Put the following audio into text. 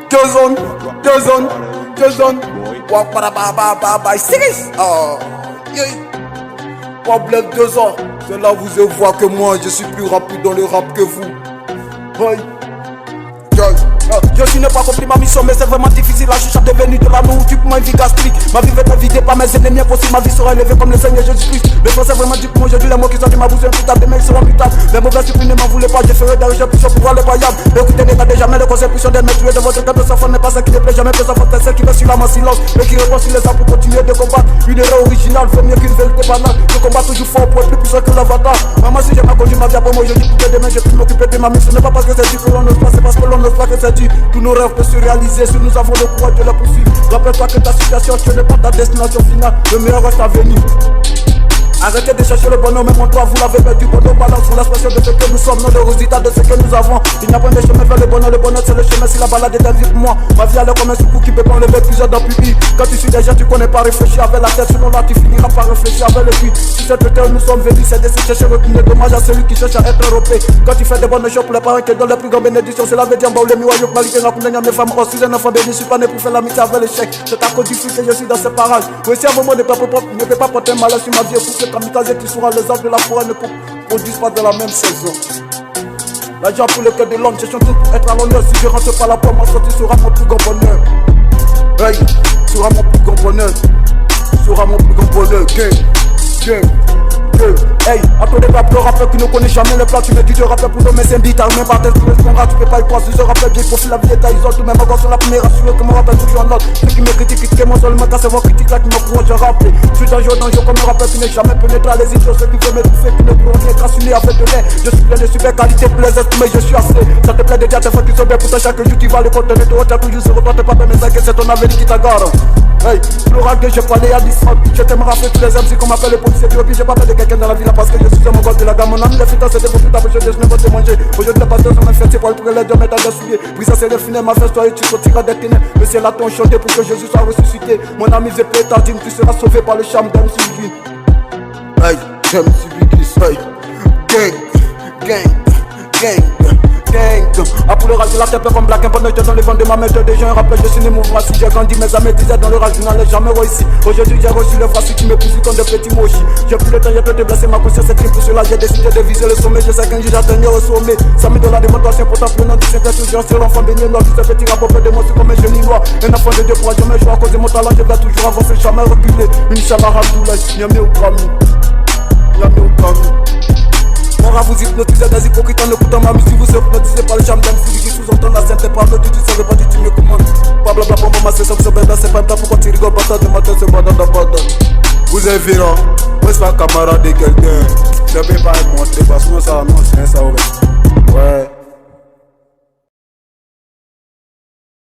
Jason. Walk para bye, Siris. Oh, yeah. Problème 2 ans. C'est là vous voyez que moi, je suis plus rapide dans le rap que vous. Ouais. Je suis ne pas compris ma mission, mais c'est vraiment difficile. Je suis devenu de la nourriture pour ma vie gastrique. Ma vie va être vidée par mes ennemis impossible. Ma vie sera élevée comme le Seigneur Jésus-Christ. Le français vraiment dit pour moi aujourd'hui, les mots qui sortent de ma bouche, un putain de mails seront mutables. Les mauvais supprimes ne m'en voulaient pas, je ferai des recherches puissants pour voir le voyage. Écoutez, n'égardez jamais le conseil puissant d'être tué de votre cœur de sa femme n'est pas ce qui ne plaît jamais, que sa faute est celle qui reste sur la main silence. Et qui répond sur les armes pour continuer de combattre. Une erreur originale vaut mieux qu'une vérité banale. Je combats toujours fort pour être plus puissant que l'avatar. Maman, si j'ai pas conduit ma vie pour moi aujourd'hui, pour que demain je puisse m'occuper de ma mission. Ce n'est pas parce que c'est dit que l'on n'ose pas, c'est parce que l'on n'ose pas que c'est dit. Tous nos rêves peuvent se réaliser si nous avons le courage de la poursuivre. Rappelle-toi que ta situation actuelle n'est pas ta destination finale. Le meilleur reste à venir. Arrêtez de chercher le bonheur, même en toi vous l'avez perdu. Bonheur balance sur l'expression de ce que nous sommes, non le résultat de ce que nous avons. Il n'y a pas de chemin vers le bonheur c'est le chemin. Si la balade est un vie pour moi, ma vie elle est comme un secours qui peut pas enlever plusieurs dents publiques. Quand tu suis déjà, tu connais pas réfléchir avec la tête, sinon là tu finiras par réfléchir avec le cul. Si cette terre nous sommes venus, c'est de se chercher reculer. Dommage à celui qui cherche à être européen. Quand tu fais des bonnes choses pour les parents qui donnent les plus grandes bénédictions, cela veut dire bah les miroirs, qualité, la couleur, mes femmes, aussi les enfants bénis. Je suis pas né pour faire l'amitié avec les chèques. C'est à cause du fruit que je suis dans ce parage. Aussi à un moment ne peut pas porter malheur sur ma vie. Pour que kamikaze tu seras les arbres de la forêt ne produisent pas de la même saison. L'argent pour le cœur de l'homme, j'ai chanté pour être à l'honneur. Si je rentre pas la pomme, ma sortie sera mon plus grand bonheur. Hey, sera mon plus grand bonheur. Sera mon plus grand bonheur. Gang. Hey, attendez pas le rappeur qui ne connaît jamais le plat. Tu me dis de rappeur pour nommer c'est dit, t'as même pas tête pour le tu peux pas y croire. Si je rappelle bien, profil la vie est à isole. Tout même encore sur la première assurée que mon rappel toujours en ordre. Ceux qui me critiquent mon seul me cassent vos critiques là qui me courent, je rappelle. Je suis d'un jour comme un rappeur qui n'est jamais pénétré à les idiots. Ceux qui veulent m'étouffer, qui ne pourront être assurés avec de lait. Je suis plein de super qualité pour les esprits, mais je suis assez. Ça te plaît de dire tes fois qui sont bien pour toi chaque jour tu vas le contenir. Toi, chaque jour, se reporte pas, mais t'inquiète, c'est ton avenir qui t'agarre. Hey, le rap que j'ai parlé à 10 francs. Je t'aime rappeler tous les MC qu'on m'appelle le policier. Puis j'ai pas fait de quelqu'un dans la ville parce que je suis un gosse de la gamme. Mon ami, les fitants, c'était pour tout à fait, je ne veux te manger. Aujourd'hui, les pasteurs sont mes fêtes, c'est pour les deux mettre à des souliers. Oui, ça c'est le final, ma fête, toi et tu sortiras des ténèbres. Le ciel a ton chanté pour que Jésus soit ressuscité. Mon ami, j'ai payé ta dîme, tu seras sauvé par le charme d'un Sylvie. Hey, j'aime Sylvie qui say. Gang. Ah pour le rage de la tête comme black, un bonheur dans le vent de ma méthode. Des gens rappellent, je suis né mouvement. Si j'ai grandi, mes amis disaient dans le rage, je n'allais jamais réussir. Aujourd'hui j'ai reçu les voici qui me poussent comme des petits mochis. J'ai pris le temps, j'ai de blesser ma conscience, c'est crime pour cela. J'ai décidé de viser le sommet, je sais qu'un jour j'atteindrai au sommet. $100 000 de démonstration pour t'en prenant du secret. Toujours sur l'enfant baigné noir, tout ce petit rapport de moi, c'est comme un génie noir. Un enfant de Dieu pourra jamais jouer à cause de mon talent, je vais toujours avancer, jamais reculer. Inch'Allah, Abdoulaye, Niamé au Kami. Mora vous hypnotisez des hypocrites en écoutant ma musique. Vous hypnotisez par le charme d'un fou qui sous-entend la sainte parole. Tu savais pas du tout mieux comment. Blablabla pour moi c'est ça que c'est bien. C'est pas le temps pour tu rigoles. Bata de matin c'est pas dans ta bata. Vous êtes virant. Moi c'est pas camarade de quelqu'un. Je vais pas être montré parce que ça non c'est ça.